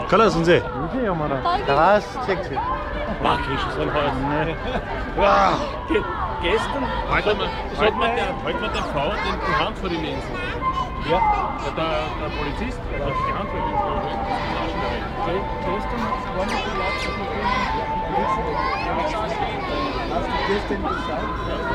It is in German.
Kala sunze. Das checkt sich. Mach ich schon Haus. Gestern halt man der Frau die Hand vor die Mensen. Ja. Der Polizist hat die Hand vor die Mensen. Gestern war noch die letzte Hast du gestern gesagt?